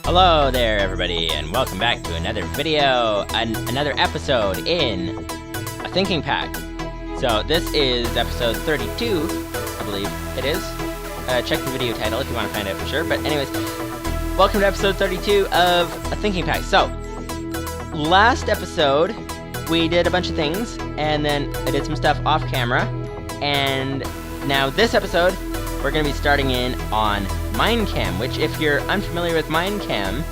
Hello there, everybody, and welcome back to another video, another episode in a thinking pack. So this is episode 32, I believe it is. Check the video title if you want to find out for sure. But anyways, welcome to episode 32 of a thinking pack. So last episode we did a bunch of things, and then I did some stuff off camera, and now this episode we're going to be starting in on Minechem, which, if you're unfamiliar with Minechem,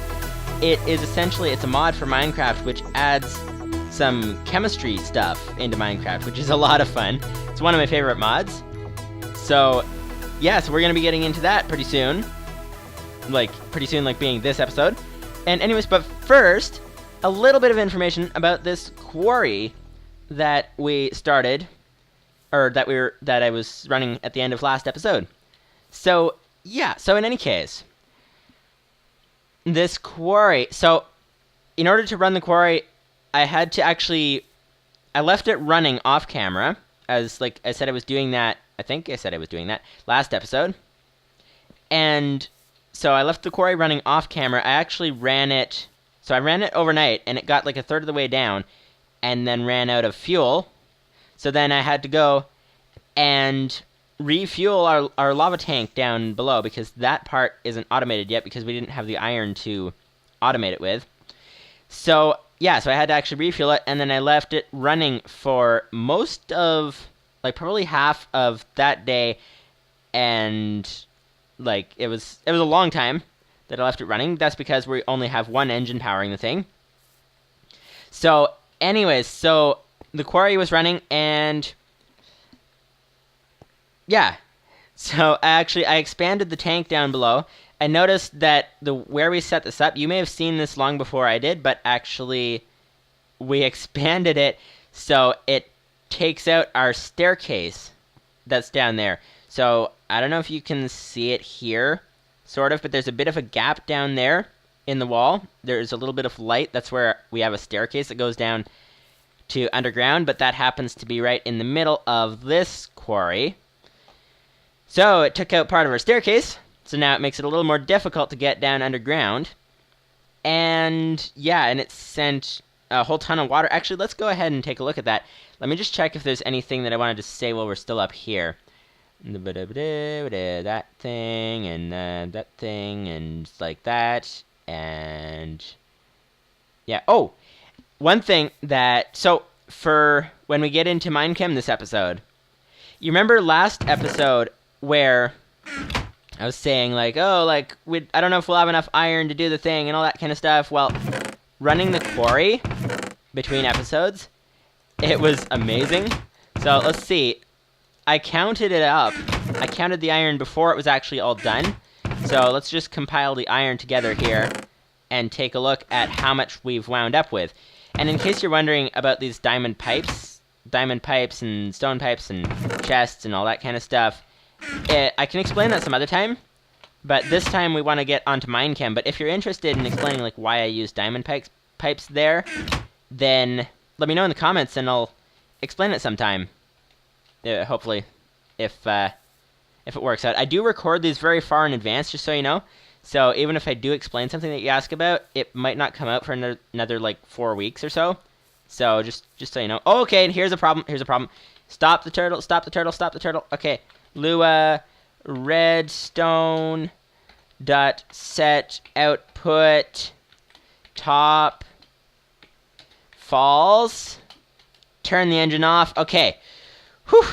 it is essentially, it's a mod for Minecraft which adds some chemistry stuff into Minecraft, which is a lot of fun. It's one of my favorite mods. So yeah, so we're going to be getting into that pretty soon. Like being this episode. And anyways, but first, a little bit of information about this quarry that we started, or that I was running at the end of last episode. So yeah, so in any case, this quarry, so in order to run the quarry, I left it running off camera, as like I said I was doing that, I think I said I was doing that last episode. And so I left the quarry running off camera. I actually ran it, so I ran it overnight, and it got like a third of the way down, and then ran out of fuel. So then I had to go and refuel our lava tank down below, because that part isn't automated yet because we didn't have the iron to automate it with. So yeah, so I had to actually refuel it, and then I left it running for most of, like, probably half of that day, and like it was a long time that I left it running. That's because we only have one engine powering the thing. So anyways, so the quarry was running, and yeah, so I expanded the tank down below. I noticed that where we set this up, you may have seen this long before I did, but actually we expanded it so it takes out our staircase that's down there. So I don't know if you can see it here, sort of, but there's a bit of a gap down there in the wall. There's a little bit of light. That's where we have a staircase that goes down to underground, but that happens to be right in the middle of this quarry. So it took out part of our staircase, so now it makes it a little more difficult to get down underground. And yeah, and it sent a whole ton of water. Actually, let's go ahead and take a look at that. Let me just check if there's anything that I wanted to say while we're still up here. That thing, and that thing, and like that, and yeah. Oh, one thing that, so for when we get into Minechem this episode, you remember last episode where I was saying, like, oh, like, I don't know if we'll have enough iron to do the thing and all that kind of stuff. Well, running the quarry between episodes, it was amazing. So let's see. I counted it up. I counted the iron before it was actually all done. So let's just compile the iron together here and take a look at how much we've wound up with. And in case you're wondering about these diamond pipes and stone pipes and chests and all that kind of stuff, I can explain that some other time, but this time we want to get onto Minechem. But if you're interested in explaining, like, why I use diamond pipes there, then let me know in the comments and I'll explain it sometime. Hopefully, if it works out. I do record these very far in advance, just so you know. So even if I do explain something that you ask about, it might not come out for another like 4 weeks or so. So just so you know. Oh, okay, and here's a problem. Stop the turtle. Stop the turtle. Stop the turtle. Okay. Lua redstone dot set output top false. Turn the engine off. Okay. Whew.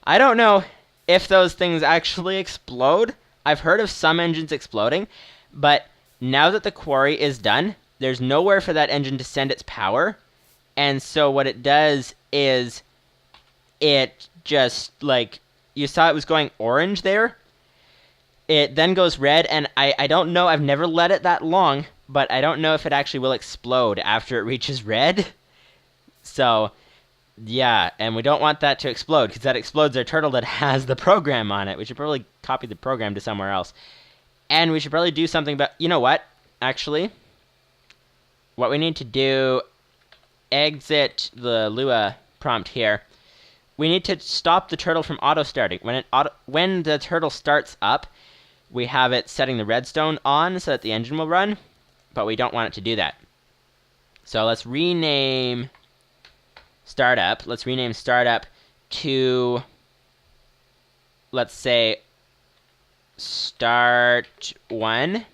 I don't know if those things actually explode. I've heard of some engines exploding, but now that the quarry is done, there's nowhere for that engine to send its power. And so what it does is it just, like, you saw it was going orange there. It then goes red, and I don't know, I've never let it that long, but I don't know if it actually will explode after it reaches red. So yeah, and we don't want that to explode, because that explodes our turtle that has the program on it. We should probably copy the program to somewhere else. And we should probably do something about, you know what, actually, what we need to do, exit the Lua prompt here. We need to stop the turtle from auto-starting. When the turtle starts up, we have it setting the redstone on so that the engine will run, but we don't want it to do that. So let's rename startup. Let's rename startup to, let's say, start 1.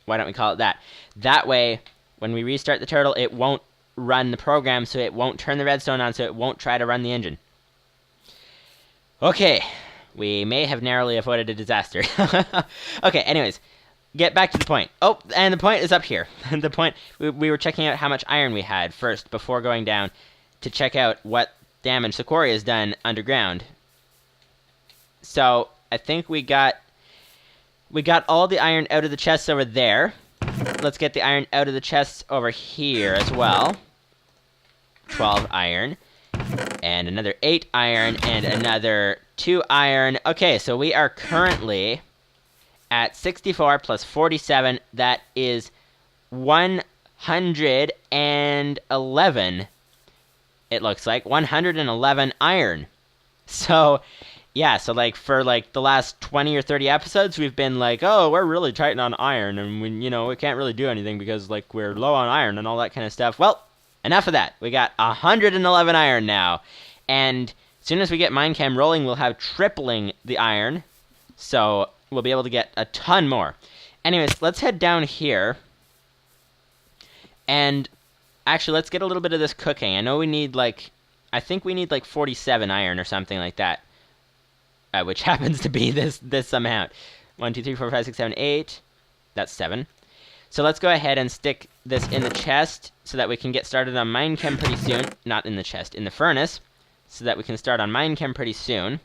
Why don't we call it that? That way, when we restart the turtle, it won't run the program, so it won't turn the redstone on, so it won't try to run the engine. Okay, we may have narrowly avoided a disaster. Okay, anyways, get back to the point. Oh, and the point is up here. The point, we were checking out how much iron we had first before going down to check out what damage the quarry has done underground. So I think we got all the iron out of the chests over there. Let's get the iron out of the chests over here as well. 12 iron. And another 8 iron, and another 2 iron. Okay, so we are currently at 64 plus 47. That is 111. It looks like 111 iron. So, yeah, so like for like the last 20 or 30 episodes, we've been like, oh, we're really tight on iron, and we, we can't really do anything because like we're low on iron and all that kind of stuff. Well, enough of that. We got 111 iron now. And as soon as we get Minechem rolling, we'll have tripling the iron. So we'll be able to get a ton more. Anyways, let's head down here. And actually, let's get a little bit of this cooking. I know we need like, I think we need like 47 iron or something like that. Which happens to be this amount. 1, 2, 3, 4, 5, 6, 7, 8. That's 7. So let's go ahead and stick this in the chest so that we can get started on Minechem pretty soon. Not in the chest, in the furnace. So that we can start on Minechem pretty soon.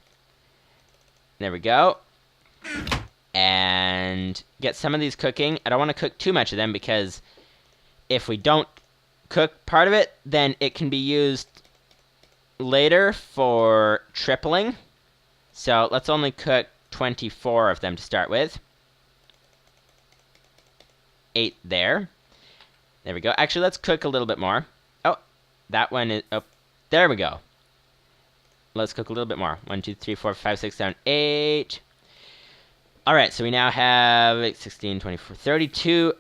There we go. And get some of these cooking. I don't want to cook too much of them because if we don't cook part of it, then it can be used later for tripling. So let's only cook 24 of them to start with. 8 there. There we go. Actually, let's cook a little bit more. Oh, that one is... Oh, there we go. Let's cook a little bit more. 1, 2, 3, 4, 5, 6, 7, 8. Alright, so we now have 8, 16, 24, 32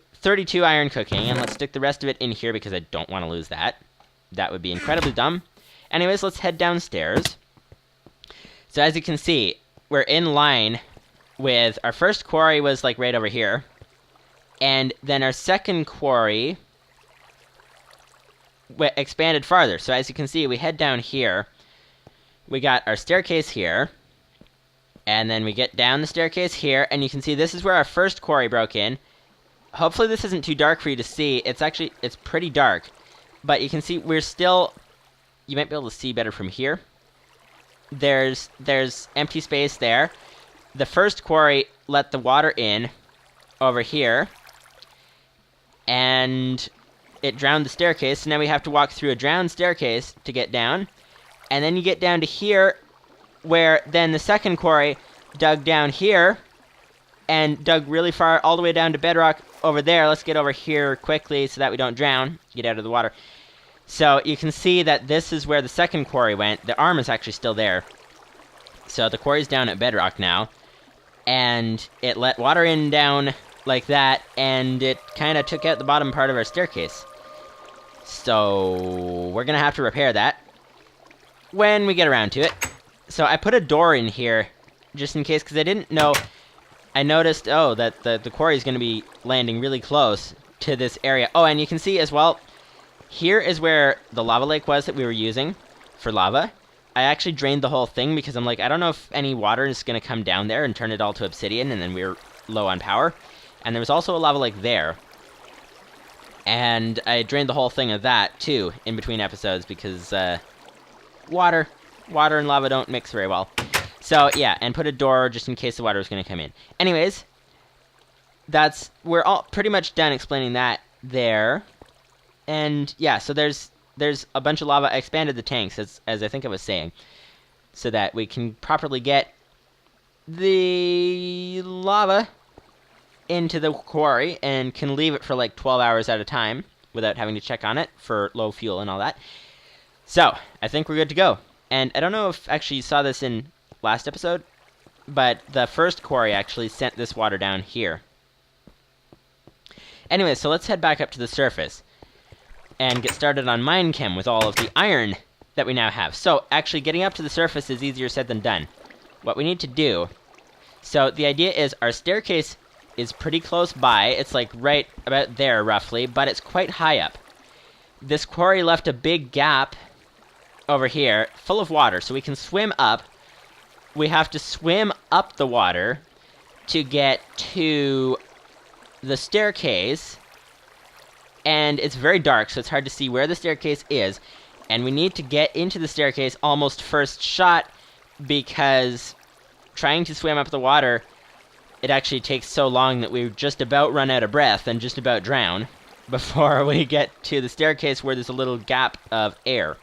iron cooking. And let's stick the rest of it in here because I don't want to lose that. That would be incredibly dumb. Anyways, let's head downstairs. So as you can see, we're in line with... Our first quarry was like right over here. And then our second quarry expanded farther. So as you can see, we head down here. We got our staircase here. And then we get down the staircase here. And you can see this is where our first quarry broke in. Hopefully this isn't too dark for you to see. It's pretty dark. But you can see we're still... You might be able to see better from here. There's empty space there. The first quarry let the water in over here. And it drowned the staircase, so now we have to walk through a drowned staircase to get down. And then you get down to here, where then the second quarry dug down here, and dug really far, all the way down to bedrock over there. Let's get over here quickly so that we don't drown, get out of the water. So you can see that this is where the second quarry went. The arm is actually still there. So the quarry's down at bedrock now. And it let water in down like that, and it kind of took out the bottom part of our staircase. So we're gonna have to repair that when we get around to it. So I put a door in here just in case, because I didn't know. I noticed, oh, that the quarry is gonna be landing really close to this area. Oh, and you can see as well, here is where the lava lake was that we were using for lava. I actually drained the whole thing because I'm like, I don't know if any water is gonna come down there and turn it all to obsidian, and then we were low on power. And there was also a lava lake there. And I drained the whole thing of that, too, in between episodes, because, water and lava don't mix very well. So, yeah, and put a door just in case the water was going to come in. Anyways, we're all pretty much done explaining that there. And, yeah, so there's a bunch of lava. I expanded the tanks, as I think I was saying, so that we can properly get the lava into the quarry and can leave it for like 12 hours at a time without having to check on it for low fuel and all that. So, I think we're good to go. And I don't know if actually you saw this in last episode. but the first quarry actually sent this water down here. Anyway, so let's head back up to the surface and get started on Minechem with all of the iron that we now have. So, actually getting up to the surface is easier said than done. What we need to do... So, the idea is our staircase is pretty close by. It's like right about there, roughly, but it's quite high up. This quarry left a big gap over here, full of water, so we can swim up. We have to swim up the water to get to the staircase, and it's very dark, so it's hard to see where the staircase is, and we need to get into the staircase almost first shot, because trying to swim up the water, it actually takes so long that we just about run out of breath and just about drown before we get to the staircase where there's a little gap of air.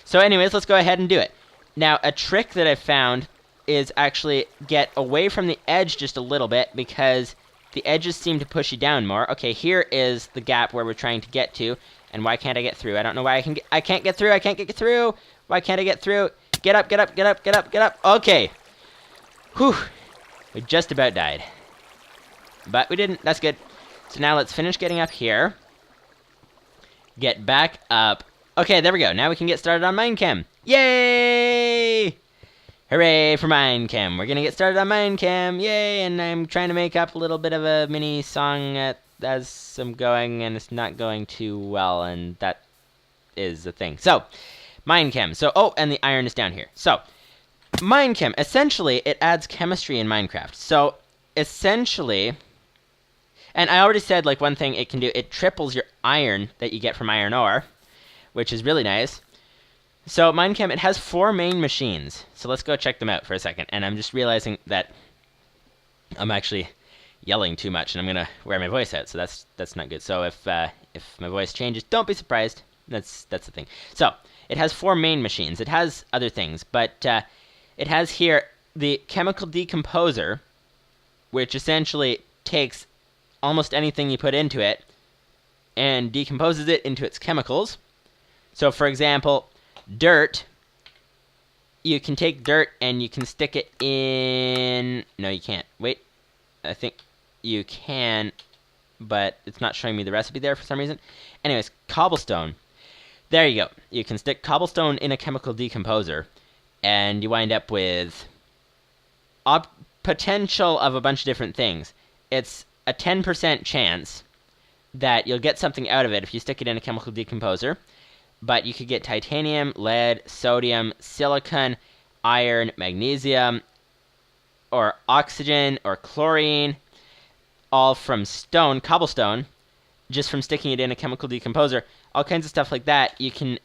So anyways, let's go ahead and do it. Now, a trick that I found is actually get away from the edge just a little bit, because the edges seem to push you down more. Okay, here is the gap where we're trying to get to, and why can't I get through? I don't know why I can't get through. I can't get through. Why can't I get through? Get up, get up, get up, get up, get up. Okay. Whew. We just about died. But we didn't. That's good. So now let's finish getting up here. Get back up. Okay, there we go. Now we can get started on Minechem. Yay! Hooray for Minechem. We're gonna get started on Minechem. Yay! And I'm trying to make up a little bit of a mini song as I'm going, and it's not going too well, and that is the thing. So, Minechem. So, oh, and the iron is down here. So, Minechem. Essentially, it adds chemistry in Minecraft. So, essentially... And I already said, like, one thing it can do, it triples your iron that you get from iron ore, which is really nice. So, Minechem, it has 4 main machines. So let's go check them out for a second. And I'm just realizing that I'm actually yelling too much, and I'm going to wear my voice out, so that's not good. So if my voice changes, don't be surprised. That's the thing. So, it has 4 main machines. It has other things, but it has here the chemical decomposer, which essentially takes almost anything you put into it and decomposes it into its chemicals. So, for example, dirt, you can take dirt and you can stick it in... No, you can't. Wait, I think you can, but it's not showing me the recipe there for some reason. Anyways, cobblestone. There you go. You can stick cobblestone in a chemical decomposer, and you wind up with potential of a bunch of different things. It's a 10% chance that you'll get something out of it if you stick it in a chemical decomposer, but you could get titanium, lead, sodium, silicon, iron, magnesium, or oxygen, or chlorine, all from stone, cobblestone, just from sticking it in a chemical decomposer. All kinds of stuff like that. You can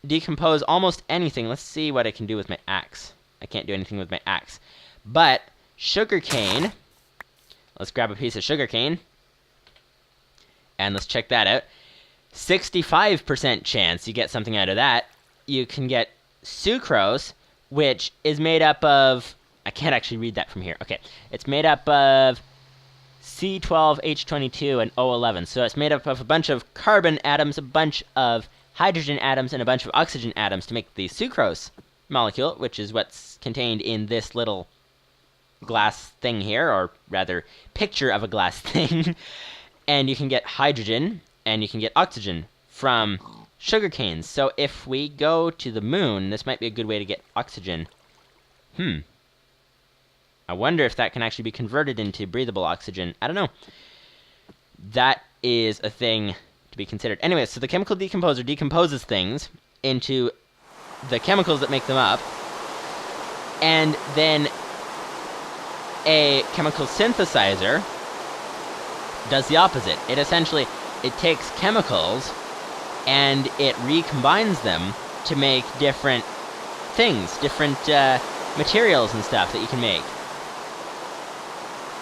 decompose almost anything. Let's see what I can do with my axe. I can't do anything with my axe. But sugarcane, let's grab a piece of sugarcane, and let's check that out. 65% chance you get something out of that. You can get sucrose, which is made up of... I can't actually read that from here. Okay, it's made up of C12H22 and O11. So it's made up of a bunch of carbon atoms, a bunch of hydrogen atoms, and a bunch of oxygen atoms to make the sucrose molecule, which is what's contained in this little glass thing here, or rather, picture of a glass thing. And you can get hydrogen, and you can get oxygen from sugarcane. So if we go to the moon, this might be a good way to get oxygen. I wonder if that can actually be converted into breathable oxygen. I don't know. That is a thing to be considered. Anyway, so the chemical decomposer decomposes things into the chemicals that make them up, and then a chemical synthesizer does the opposite. It essentially, it takes chemicals and it recombines them to make different things, different materials and stuff that you can make.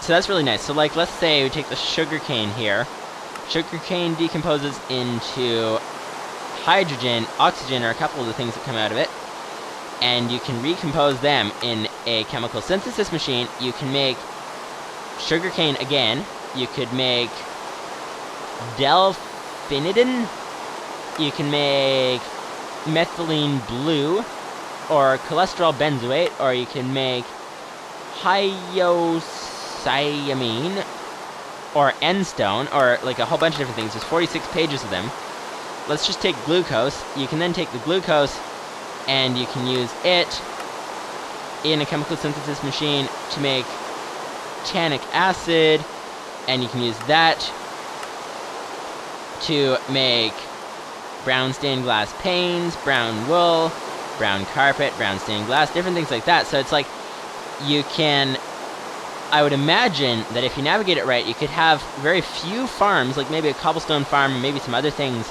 So that's really nice. So like, let's say we take the sugarcane here. Sugarcane decomposes into hydrogen, oxygen are a couple of the things that come out of it, and you can recompose them in a chemical synthesis machine. You can make sugarcane again. You could make delphinidin. You can make methylene blue, or cholesterol benzoate, or you can make hyoscyamine, or N-stone, or like a whole bunch of different things. There's 46 pages of them. Let's just take glucose. You can then take the glucose and you can use it in a chemical synthesis machine to make tannic acid, and you can use that to make brown stained glass panes, brown wool, brown carpet, brown stained glass, different things like that. So it's like you can, I would imagine that if you navigate it right, you could have very few farms, like maybe a cobblestone farm, maybe some other things,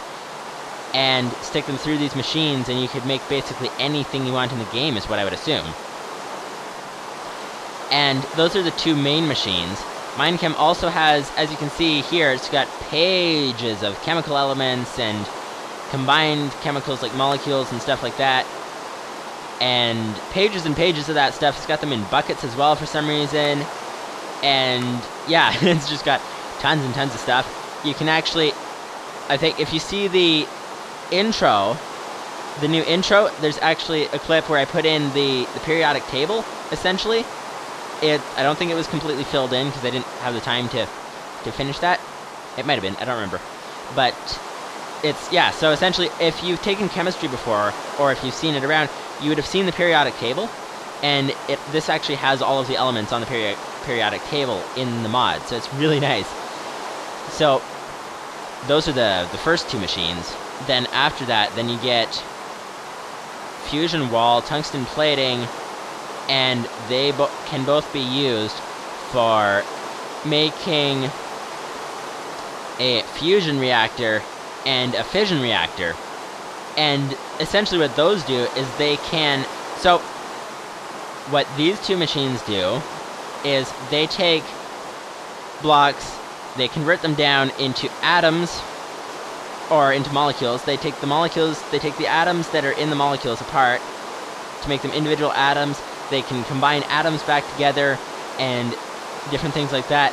and stick them through these machines, and you could make basically anything you want in the game, is what I would assume. And those are the two main machines. Minechem also has, as you can see here, it's got pages of chemical elements and combined chemicals like molecules and stuff like that. And pages of that stuff. It's got them in buckets as well for some reason. And yeah, it's just got tons and tons of stuff. You can actually, I think if you see the intro, the new intro, there's actually a clip where I put in the periodic table, essentially. I don't think it was completely filled in because I didn't have the time to finish that. It might have been, I don't remember. But it's, yeah, so essentially if you've taken chemistry before, or if you've seen it around, you would have seen the periodic table, and this actually has all of the elements on the periodic table in the mod, so it's really nice. So those are the first two machines. Then after that, then you get fusion wall, tungsten plating, and they can both be used for making a fusion reactor and a fission reactor. And essentially what those do is they can, so what these two machines do is they take blocks, they convert them down into atoms or into molecules. They take the molecules, they take the atoms that are in the molecules apart to make them individual atoms. They can combine atoms back together and different things like that.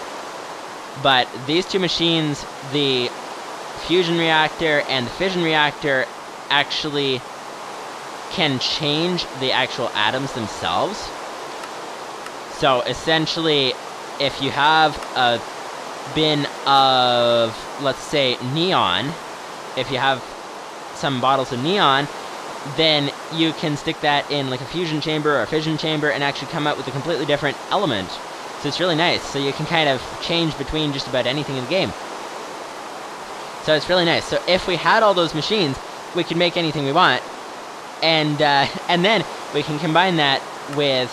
But these two machines, the fusion reactor and the fission reactor, actually can change the actual atoms themselves. So essentially, if you have a bin of, let's say, neon, if you have some bottles of neon, then you can stick that in like a fusion chamber or a fission chamber and actually come out with a completely different element. So it's really nice. So you can kind of change between just about anything in the game. So it's really nice. So if we had all those machines, we could make anything we want, and then we can combine that with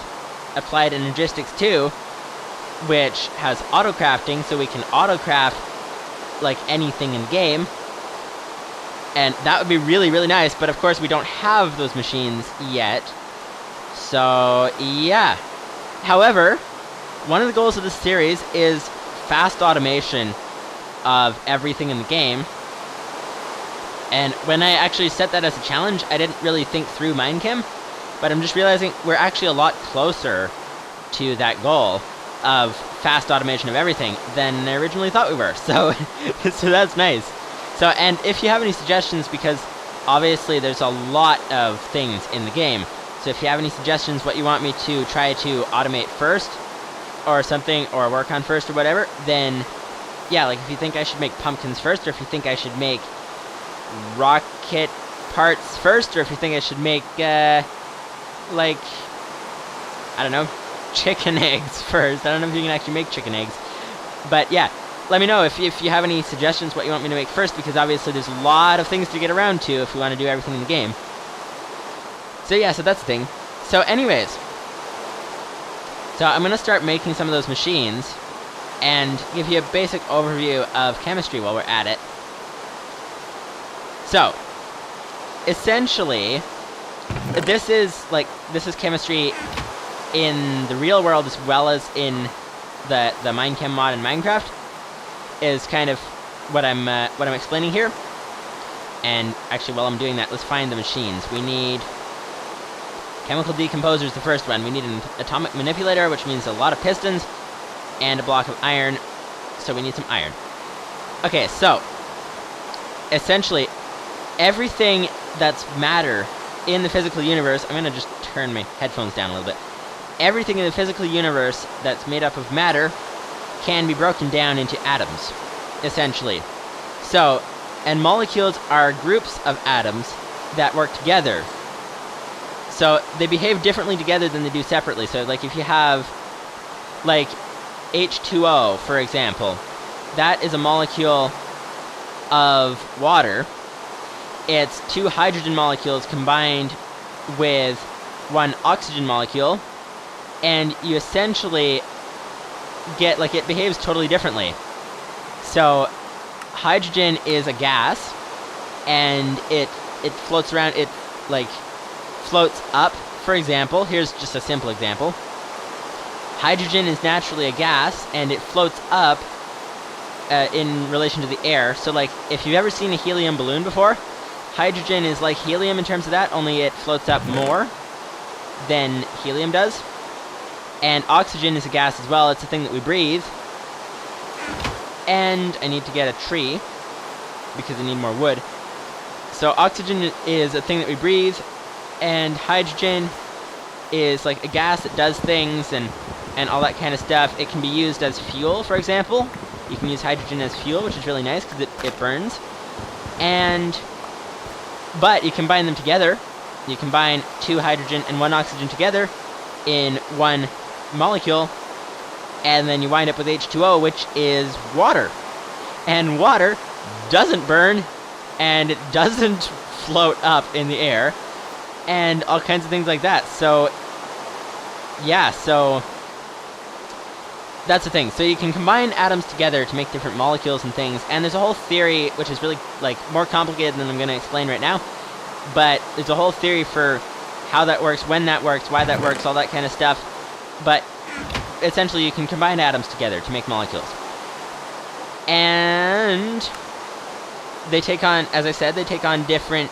applied Energistics 2, which has auto-crafting, so we can auto-craft like anything in the game. And that would be really, really nice, but of course we don't have those machines yet. So, yeah. However, one of the goals of this series is fast automation of everything in the game. And when I actually set that as a challenge, I didn't really think through Minechem, but I'm just realizing we're actually a lot closer to that goal of fast automation of everything than I originally thought we were. So, so that's nice. So, and if you have any suggestions, because obviously there's a lot of things in the game, so if you have any suggestions what you want me to try to automate first, or something, or work on first, or whatever, then, yeah, like if you think I should make pumpkins first, or if you think I should make rocket parts first, or if you think I should make, like, I don't know, chicken eggs first. I don't know if you can actually make chicken eggs, but yeah. Let me know if you have any suggestions what you want me to make first, because obviously there's a lot of things to get around to if we want to do everything in the game. So yeah, so that's the thing. So anyways, so I'm going to start making some of those machines and give you a basic overview of chemistry while we're at it. So, essentially, this is chemistry in the real world as well as in the Minechem mod in Minecraft. Is kind of what I'm explaining here. And actually, while I'm doing that, let's find the machines. We need chemical decomposer is the first one. We need an atomic manipulator, which means a lot of pistons, and a block of iron. So we need some iron. Okay, so essentially, everything that's matter in the physical universe. I'm gonna just turn my headphones down a little bit. everything in the physical universe that's made up of matter can be broken down into atoms, essentially. So, and molecules are groups of atoms that work together. So they behave differently together than they do separately. So like if you have like H2O, for example, that is a molecule of water. It's two hydrogen molecules combined with one oxygen molecule, and you essentially get, like, it behaves totally differently. So hydrogen is a gas, and it floats around, it like floats up. For example, here's just a simple example. Hydrogen is naturally a gas, and it floats up in relation to the air. So like, if you've ever seen a helium balloon before, hydrogen is like helium in terms of that, only it floats up more than helium does. And oxygen is a gas as well. It's a thing that we breathe. And I need to get a tree because I need more wood. So oxygen is a thing that we breathe, and hydrogen is like a gas that does things and all that kind of stuff. It can be used as fuel, for example. You can use hydrogen as fuel, which is really nice because it burns. But you combine them together. You combine two hydrogen and one oxygen together in one molecule, and then you wind up with H2O, which is water. And water doesn't burn, and it doesn't float up in the air, and all kinds of things like that. So, yeah, so that's the thing. So you can combine atoms together to make different molecules and things, and there's a whole theory, which is really, like, more complicated than I'm going to explain right now, but there's a whole theory for how that works, when that works, why that works, all that kind of stuff. But essentially you can combine atoms together to make molecules. And they take on, as I said, they take on different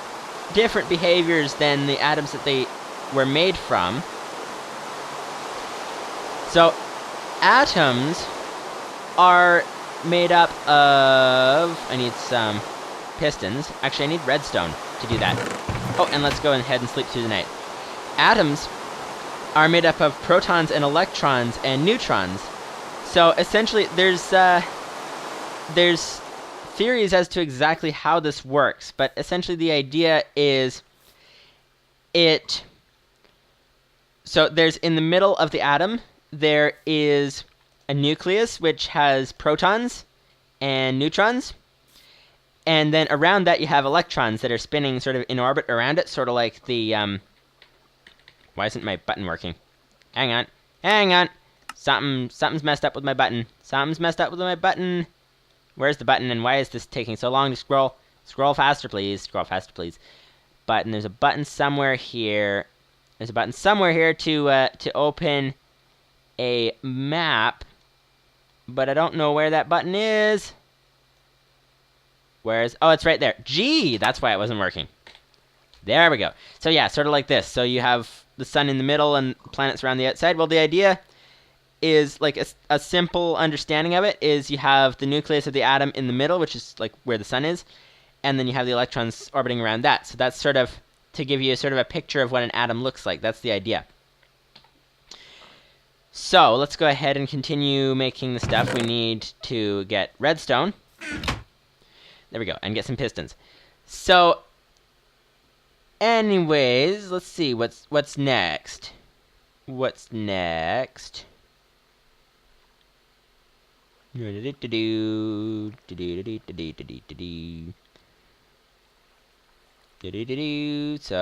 behaviors than the atoms that they were made from. So atoms are made up of, I need some pistons. Actually, I need redstone to do that. Oh, and let's go ahead and sleep through the night. Atoms are made up of protons and electrons and neutrons. So essentially, there's theories as to exactly how this works, but essentially the idea is so there's, in the middle of the atom, there is a nucleus which has protons and neutrons, and then around that you have electrons that are spinning sort of in orbit around it, sort of like the why isn't my button working? Hang on. Something's messed up with my button. Where's the button, and why is this taking so long to scroll? Scroll faster, please. Button. There's a button somewhere here. There's a button somewhere here to open a map, but I don't know where that button is. Oh, it's right there. Gee, that's why it wasn't working. There we go. So yeah, sort of like this. So you have the sun in the middle and planets around the outside. Well, the idea is, like, a simple understanding of it is you have the nucleus of the atom in the middle, which is like where the sun is, and then you have the electrons orbiting around that. So that's sort of to give you sort of a picture of what an atom looks like. That's the idea. So let's go ahead and continue making the stuff. We need to get redstone. There we go, and get some pistons. So anyways, let's see what's next. So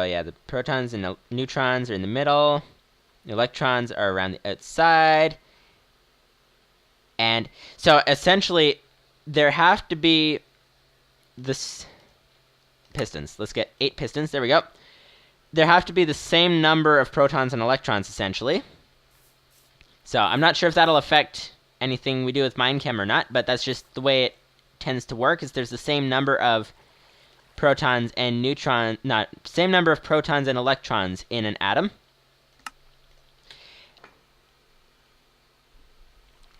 yeah, the protons and the neutrons are in the middle. The electrons are around the outside. And so essentially there have to be this pistons. Let's get 8 pistons. There we go. There have to be the same number of protons and electrons, essentially. So I'm not sure if that'll affect anything we do with Minechem or not, but that's just the way it tends to work, is there's the same number of protons and same number of protons and electrons in an atom.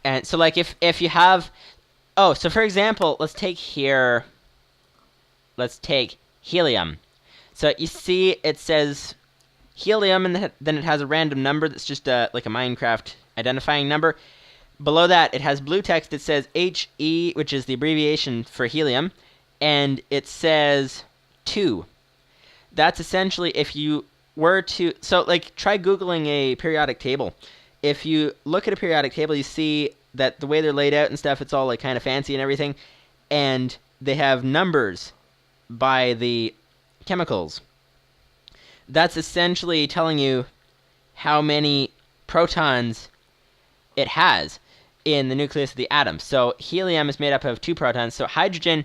And so, like, if you have, so for example, let's take helium. So you see it says helium, and then it has a random number that's just like a Minecraft identifying number. Below that, it has blue text that says HE, which is the abbreviation for helium, and it says 2. That's essentially if you were to... So, like, try Googling a periodic table. If you look at a periodic table, you see that the way they're laid out and stuff, it's all, like, kind of fancy and everything, and they have numbers by the chemicals. That's essentially telling you how many protons it has in the nucleus of the atom. So helium is made up of 2 protons. So hydrogen,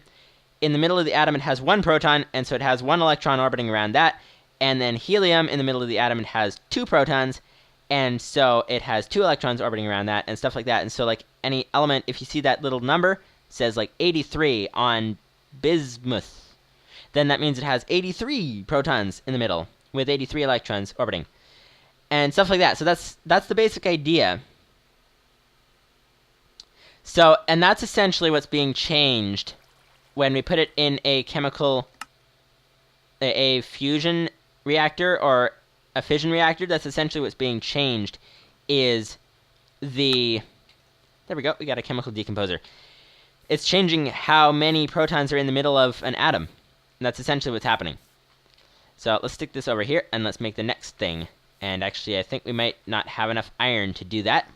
in the middle of the atom, it has 1 proton, and so it has 1 electron orbiting around that. And then helium, in the middle of the atom, it has 2 protons, and so it has 2 electrons orbiting around that, and stuff like that. And so, like, any element, if you see that little number, says, like, 83 on bismuth, then that means it has 83 protons in the middle, with 83 electrons orbiting, and stuff like that. So that's the basic idea. So, and that's essentially what's being changed when we put it in a chemical, a fusion reactor or a fission reactor. That's essentially what's being changed, is the... There we go, we got a chemical decomposer. It's changing how many protons are in the middle of an atom, and that's essentially what's happening. So let's stick this over here, and let's make the next thing. And actually, I think we might not have enough iron to do that.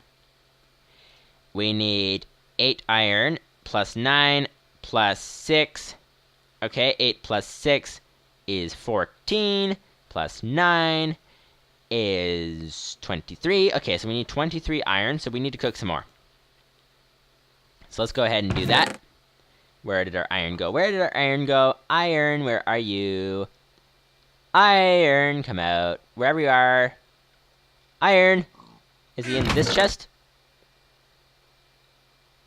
We need 8 iron, plus 9, plus 6. Okay, 8 plus 6 is 14, plus 9 is 23. Okay, so we need 23 iron, so we need to cook some more. So let's go ahead and do that. Where did our iron go? Where did our iron go? Iron, where are you? Iron, come out. Wherever you are. Iron. Is he in this chest?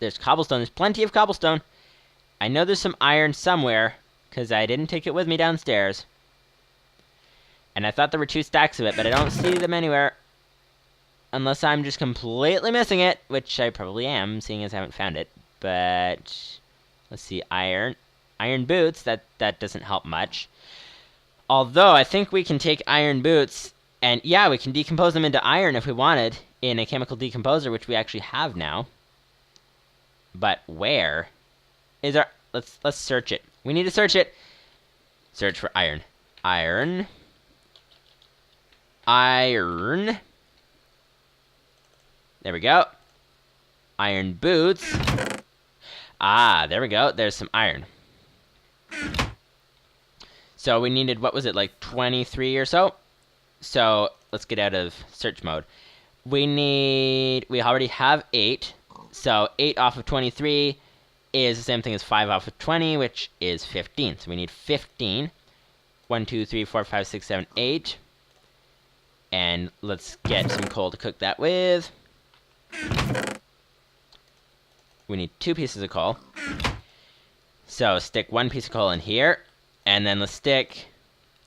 There's cobblestone. There's plenty of cobblestone. I know there's some iron somewhere, because I didn't take it with me downstairs. And I thought there were 2 stacks of it, but I don't see them anywhere. Unless I'm just completely missing it, which I probably am, seeing as I haven't found it. But let's see, iron. Iron boots, that doesn't help much. Although, I think we can take iron boots, and yeah, we can decompose them into iron if we wanted, in a chemical decomposer, which we actually have now. But where is our... Let's search it. We need to search it. Search for iron. Iron. Iron. There we go. Iron boots. Ah, there we go. There's some iron. So we needed, what was it, like 23 or so? So let's get out of search mode. We already have 8. So 8 off of 23 is the same thing as 5 off of 20, which is 15. So we need 15. 1, 2, 3, 4, 5, 6, 7, 8. And let's get some coal to cook that with. We need 2 pieces of coal. So stick 1 piece of coal in here. And then let's stick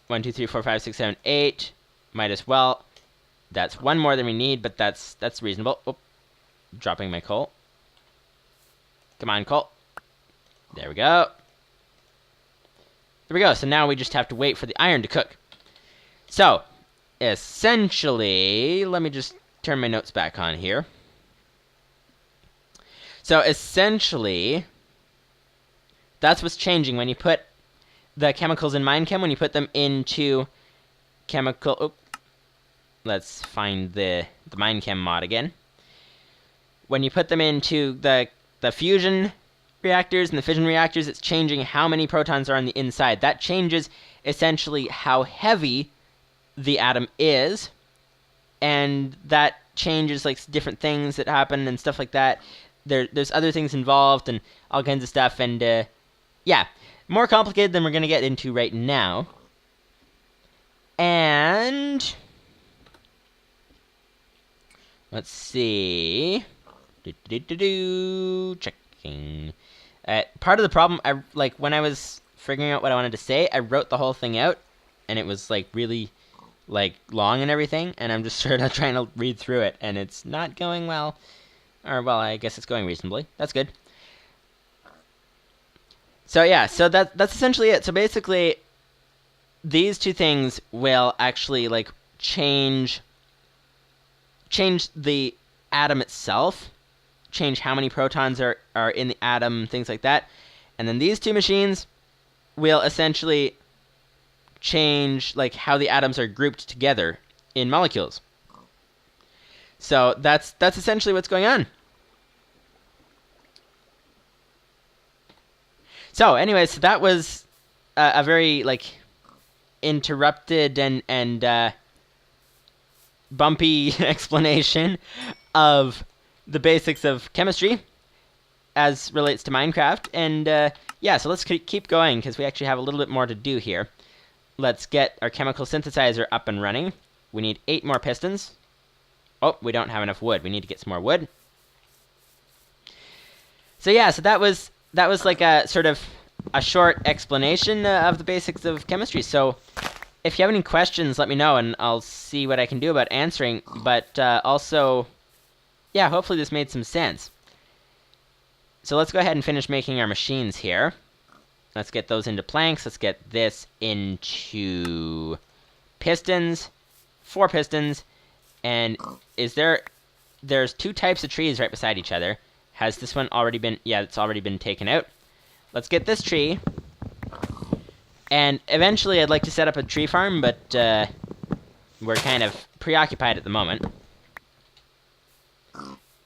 1, 2, 3, 4, 5, 6, 7, 8. Might as well. That's 1 more than we need, but that's reasonable. Oop. Dropping my coal. Come on, coal. There we go. There we go. So now we just have to wait for the iron to cook. So, essentially, let me just turn my notes back on here. So, essentially, that's what's changing when you put the chemicals in Minechem, when you put them into chemical... Oh, let's find the Minechem mod again. When you put them into the fusion reactors and the fission reactors, it's changing how many protons are on the inside. That changes, essentially, how heavy the atom is, and that changes, like, different things that happen and stuff like that. There's other things involved and all kinds of stuff, and, yeah, more complicated than we're going to get into right now. And let's see. Checking. Part of the problem, when I was figuring out what I wanted to say, I wrote the whole thing out, and it was, like, really, like, long and everything, and I'm just sort of trying to read through it, and it's not going well. Or, well, I guess it's going reasonably. That's good. So, yeah, so that's essentially it. So, basically, these 2 things will actually, like, change the atom itself, change how many protons are in the atom, things like that. And then these two machines will essentially change like how the atoms are grouped together in molecules. So that's essentially what's going on. So anyways, so that was a very like interrupted and bumpy explanation of the basics of chemistry as relates to Minecraft. And yeah, so let's keep going because we actually have a little bit more to do here. Let's get our chemical synthesizer up and running. We need 8 more pistons. Oh, we don't have enough wood. We need to get some more wood. So yeah, so that was like a sort of a short explanation of the basics of chemistry. So if you have any questions, let me know, and I'll see what I can do about answering. But also, yeah, hopefully this made some sense. So let's go ahead and finish making our machines here. Let's get those into planks. Let's get this into pistons. 4 pistons. And there's 2 types of trees right beside each other. Has this one already been... Yeah, it's already been taken out. Let's get this tree. And eventually I'd like to set up a tree farm, but we're kind of preoccupied at the moment.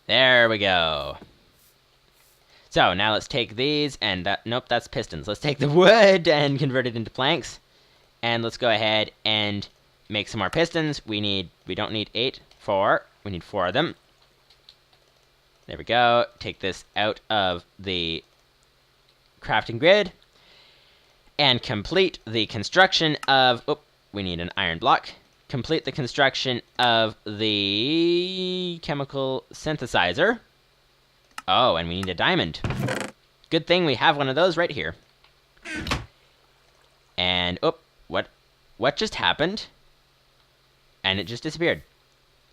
There we go. So now let's take these and nope, that's pistons. Let's take the wood and convert it into planks. And let's go ahead and make some more pistons. We don't need 8, 4. We need 4 of them. There we go. Take this out of the crafting grid. And complete the construction of... Oh, we need an iron block. Complete the construction of the chemical synthesizer. Oh, and we need a diamond. Good thing we have one of those right here. And, oh, what just happened? And it just disappeared.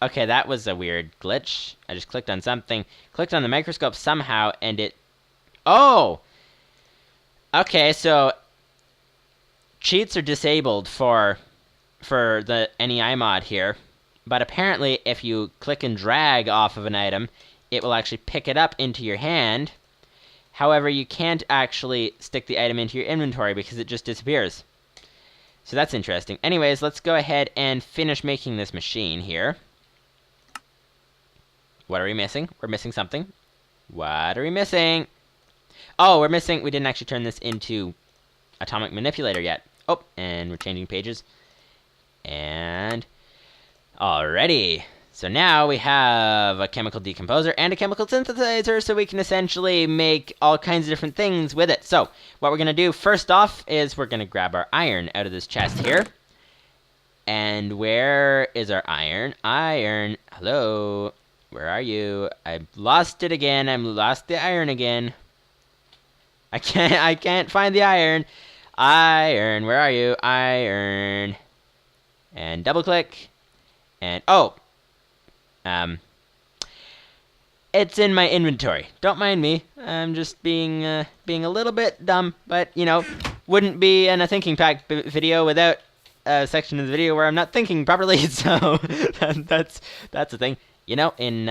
Okay, that was a weird glitch. I just clicked on something, clicked on the microscope somehow, and it... Oh! Okay, so cheats are disabled for the NEI mod here, but apparently if you click and drag off of an item, it will actually pick it up into your hand. However, you can't actually stick the item into your inventory because it just disappears. So that's interesting. Anyways, let's go ahead and finish making this machine here. What are we missing? We're missing something. What are we missing? Oh, we didn't actually turn this into atomic manipulator yet. Oh, and we're changing pages. And alrighty. So now we have a chemical decomposer and a chemical synthesizer, so we can essentially make all kinds of different things with it. So what we're going to do first off is we're going to grab our iron out of this chest here. And where is our iron? Iron. Hello. Where are you? I lost it again. I lost the iron again. I can't find the iron. Iron. Where are you? Iron. And double click. And oh. It's in my inventory. Don't mind me. I'm just being a little bit dumb, but you know, wouldn't be in a thinking pack video without a section of the video where I'm not thinking properly. So that's the thing. You know, in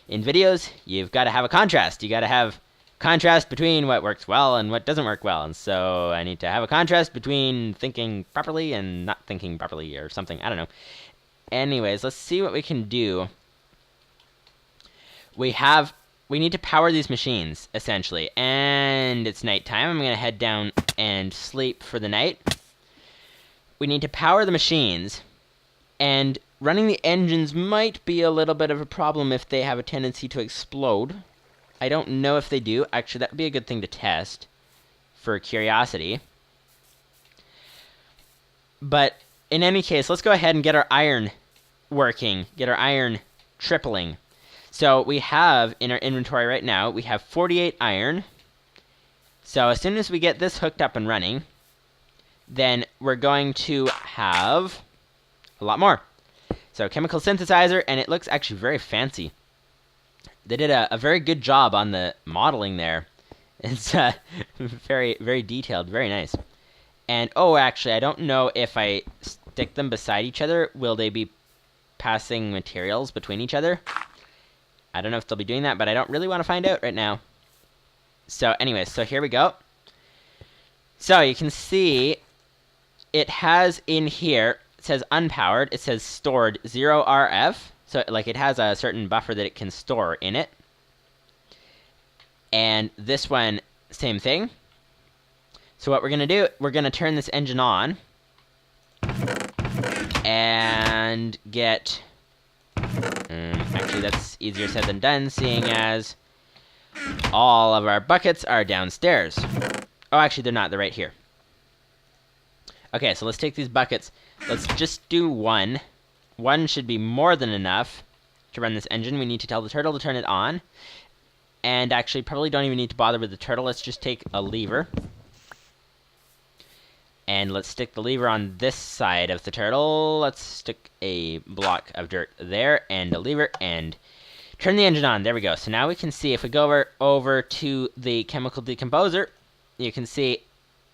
videos, you've got to have a contrast. You got to have contrast between what works well and what doesn't work well. And so I need to have a contrast between thinking properly and not thinking properly or something. I don't know. Anyways, let's see what we can do. We need to power these machines, essentially. And it's nighttime. I'm going to head down and sleep for the night. We need to power the machines. And running the engines might be a little bit of a problem if they have a tendency to explode. I don't know if they do. Actually, that would be a good thing to test for curiosity. But in any case, let's go ahead and get our iron working. Get our iron tripling. So we have in our inventory right now, we have 48 iron. So as soon as we get this hooked up and running, then we're going to have a lot more. So chemical synthesizer, and it looks actually very fancy. They did a very good job on the modeling there. It's very, very detailed, very nice. And oh, actually, I don't know if I stick them beside each other, will they be passing materials between each other? I don't know if they'll be doing that, but I don't really want to find out right now. So anyways, so here we go. So you can see it has in here, it says unpowered, it says stored 0 RF. So like it has a certain buffer that it can store in it. And this one, same thing. So what we're going to do, we're going to turn this engine on. And get... actually, that's easier said than done, seeing as all of our buckets are downstairs. Oh, actually, they're not. They're right here. Okay, so let's take these buckets. Let's just do one. One should be more than enough to run this engine. We need to tell the turtle to turn it on. And actually, probably don't even need to bother with the turtle. Let's just take a lever. And let's stick the lever on this side of the turtle. Let's stick a block of dirt there and a lever and turn the engine on. There we go. So now we can see if we go over to the chemical decomposer, you can see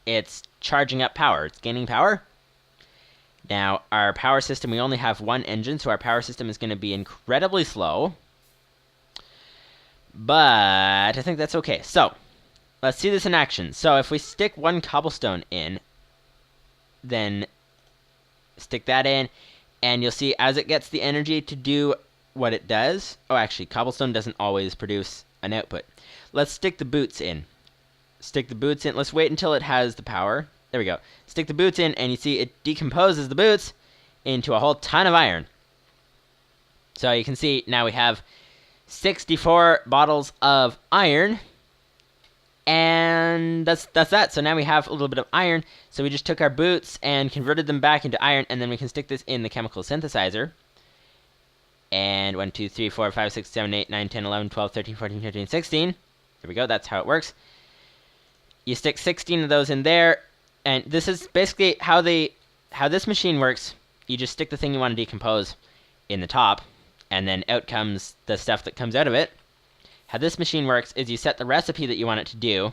it's charging up power. It's gaining power. Now, our power system, we only have one engine, so our power system is going to be incredibly slow. But I think that's okay. So, let's see this in action. So, if we stick one cobblestone in, then stick that in, and you'll see as it gets the energy to do what it does. Oh, actually, cobblestone doesn't always produce an output. Let's stick the boots in. Stick the boots in. Let's wait until it has the power. There we go. Stick the boots in, and you see it decomposes the boots into a whole ton of iron. So you can see now we have 64 bottles of iron. And that's that. So now we have a little bit of iron. So we just took our boots and converted them back into iron, and then we can stick this in the chemical synthesizer. And 1, 2, 3, 4, 5, 6, 7, 8, 9, 10, 11, 12, 13, 14, 15, 16. There we go. That's how it works. You stick 16 of those in there, and this is basically how this machine works. You just stick the thing you want to decompose in the top, and then out comes the stuff that comes out of it. How this machine works is you set the recipe that you want it to do,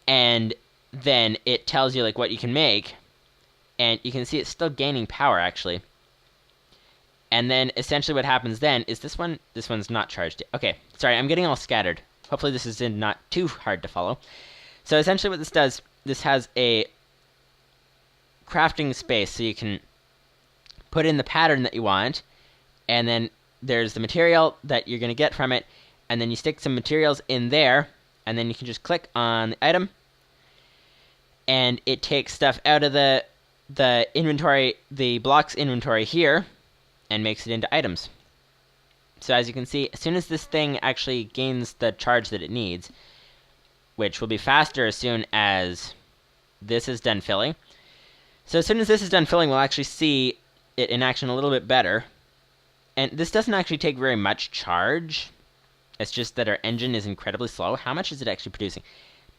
and then it tells you like what you can make, and you can see it's still gaining power actually. And then essentially what happens then is this one's not charged yet. Okay, sorry, I'm getting all scattered. Hopefully this is not too hard to follow. So essentially what this does, this has a crafting space, so you can put in the pattern that you want, and then there's the material that you're going to get from it, and then you stick some materials in there, and then you can just click on the item, and it takes stuff out of the inventory, the blocks inventory here, and makes it into items. So as you can see, as soon as this thing actually gains the charge that it needs, which will be faster as soon as this is done filling. So as soon as this is done filling, we'll actually see it in action a little bit better. And this doesn't actually take very much charge. It's just that our engine is incredibly slow. How much is it actually producing?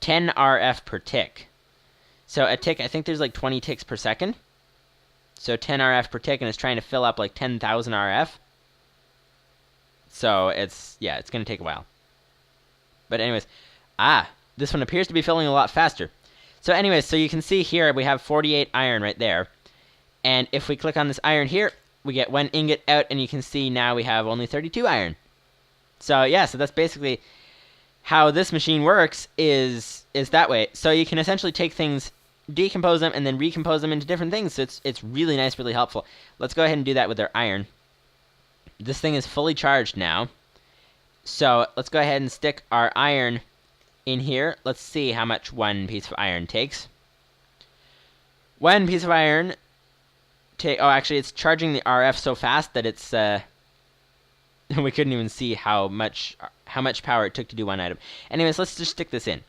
10 RF per tick. So a tick, I think there's like 20 ticks per second. So 10 RF per tick, and it's trying to fill up like 10,000 RF. So it's going to take a while. But anyways, this one appears to be filling a lot faster. So anyways, so you can see here we have 48 iron right there. And if we click on this iron here, we get 1 ingot out, and you can see now we have only 32 iron. So yeah, so that's basically how this machine works is that way. So you can essentially take things, decompose them, and then recompose them into different things. So it's really nice, really helpful. Let's go ahead and do that with our iron. This thing is fully charged now. So let's go ahead and stick our iron in here. Let's see how much one piece of iron takes. One piece of iron actually it's charging the RF so fast that it's we couldn't even see how much power it took to do one item. Anyways, let's just stick this in.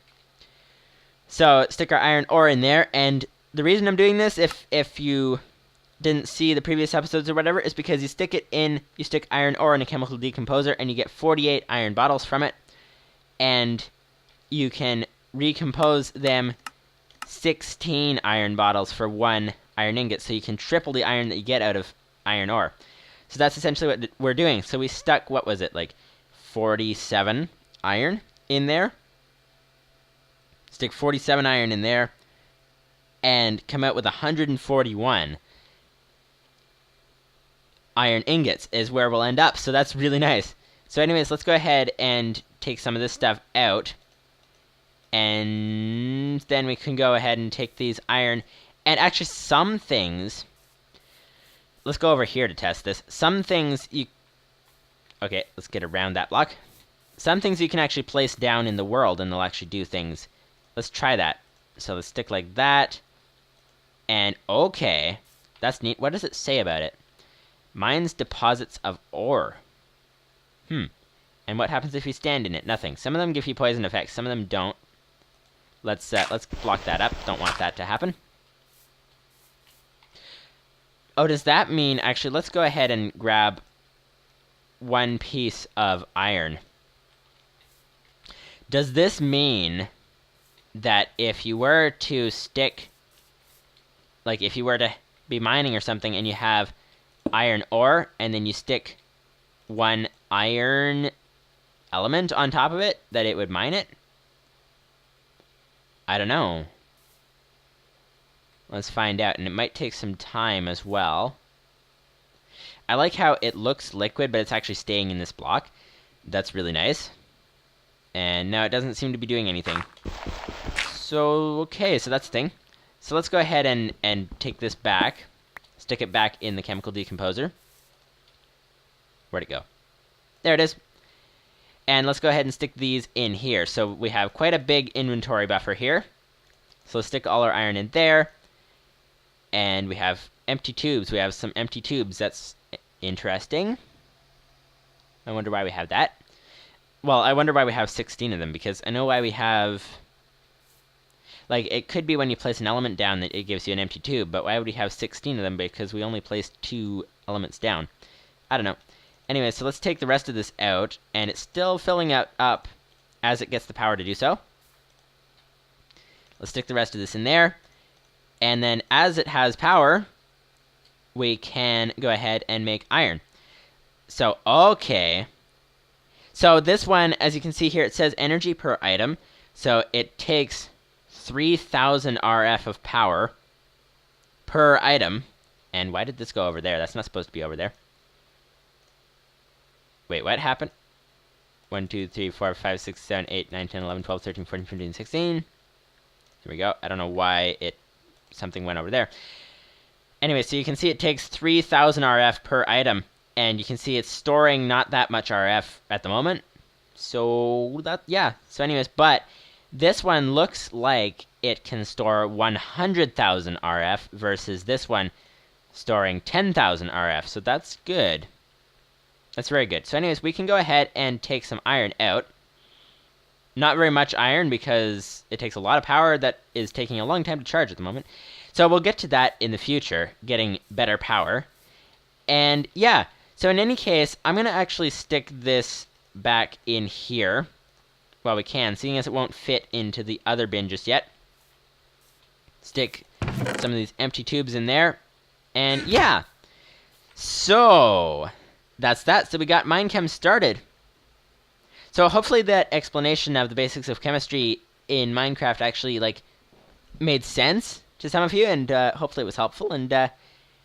So stick our iron ore in there, and the reason I'm doing this, if you didn't see the previous episodes or whatever, is because you stick iron ore in a chemical decomposer, and you get 48 iron bottles from it, and you can recompose them 16 iron bottles for 1 iron ingot, so you can triple the iron that you get out of iron ore. So that's essentially what we're doing. So we stuck, what was it, like 47 iron in there. Stick 47 iron in there, and come out with 141. iron ingots is where we'll end up. So that's really nice. So anyways, let's go ahead and take some of this stuff out. And then we can go ahead and take these iron. And actually some things... Let's go over here to test this. Some things you... Okay, let's get around that block. Some things you can actually place down in the world and they'll actually do things. Let's try that. So let's stick like that. And okay, that's neat. What does it say about it? Mines deposits of ore. And what happens if you stand in it? Nothing. Some of them give you poison effects. Some of them don't. Let's block that up. Don't want that to happen. Oh, does that mean... Actually, let's go ahead and grab one piece of iron. Does this mean that if you were to stick... Like, if you were to be mining or something and you have iron ore, and then you stick one iron element on top of it, that it would mine it? I don't know. Let's find out, and it might take some time as well. I like how it looks liquid, but it's actually staying in this block. That's really nice. And now it doesn't seem to be doing anything. So, okay, so that's the thing. So let's go ahead and take this back. Stick it back in the chemical decomposer. Where'd it go? There it is. And let's go ahead and stick these in here. So we have quite a big inventory buffer here. So let's stick all our iron in there. And we have empty tubes. We have some empty tubes. That's interesting. I wonder why we have that. Well, I wonder why we have 16 of them, because I know why we have... Like, it could be when you place an element down that it gives you an empty tube, but why would we have 16 of them? Because we only placed 2 elements down. I don't know. Anyway, so let's take the rest of this out, and it's still filling up as it gets the power to do so. Let's stick the rest of this in there, and then as it has power, we can go ahead and make iron. So, okay. So this one, as you can see here, it says energy per item, so it takes 3,000 RF of power per item. And why did this go over there? That's not supposed to be over there. Wait, what happened? 1, 2, 3, 4, 5, 6, 7, 8, 9, 10, 11, 12, 13, 14, 15, 16. Here we go. I don't know why something went over there. Anyway, so you can see it takes 3,000 RF per item. And you can see it's storing not that much RF at the moment. So, yeah. So anyways, but... This one looks like it can store 100,000 RF versus this one storing 10,000 RF. So that's good. That's very good. So anyways, we can go ahead and take some iron out. Not very much iron because it takes a lot of power that is taking a long time to charge at the moment. So we'll get to that in the future, getting better power. And yeah, so in any case, I'm going to actually stick this back in here. Well, we can, seeing as it won't fit into the other bin just yet. Stick some of these empty tubes in there. And yeah. So, that's that. So we got Minechem started. So hopefully that explanation of the basics of chemistry in Minecraft actually, like, made sense to some of you. And hopefully it was helpful. And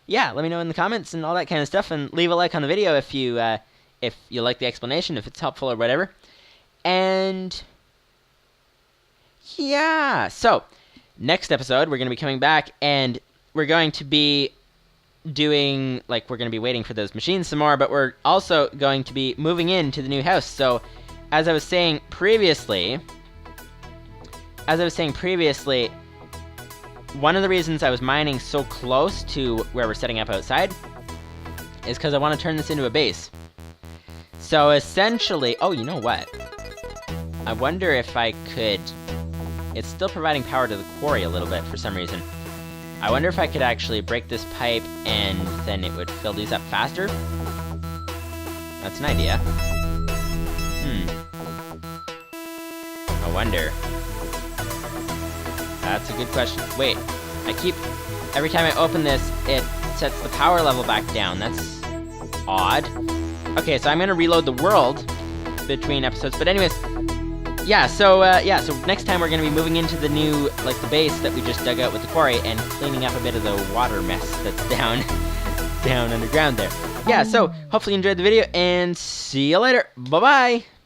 yeah, let me know in the comments and all that kind of stuff. And leave a like on the video if you like the explanation, if it's helpful or whatever. And yeah, so next episode we're going to be coming back and we're going to be doing, like, we're going to be waiting for those machines some more, but we're also going to be moving into the new house. So as I was saying previously, one of the reasons I was mining so close to where we're setting up outside is because I want to turn this into a base. So essentially, oh, you know what? I wonder if I could... It's still providing power to the quarry a little bit for some reason. I wonder if I could actually break this pipe and then it would fill these up faster? That's an idea. I wonder. That's a good question. Wait, every time I open this, it sets the power level back down. That's odd. Okay, so I'm gonna reload the world between episodes, but anyways... Yeah, so next time we're going to be moving into the new, like, the base that we just dug out with the quarry and cleaning up a bit of the water mess that's down underground there. yeah, so hopefully you enjoyed the video, and see you later. Bye-bye.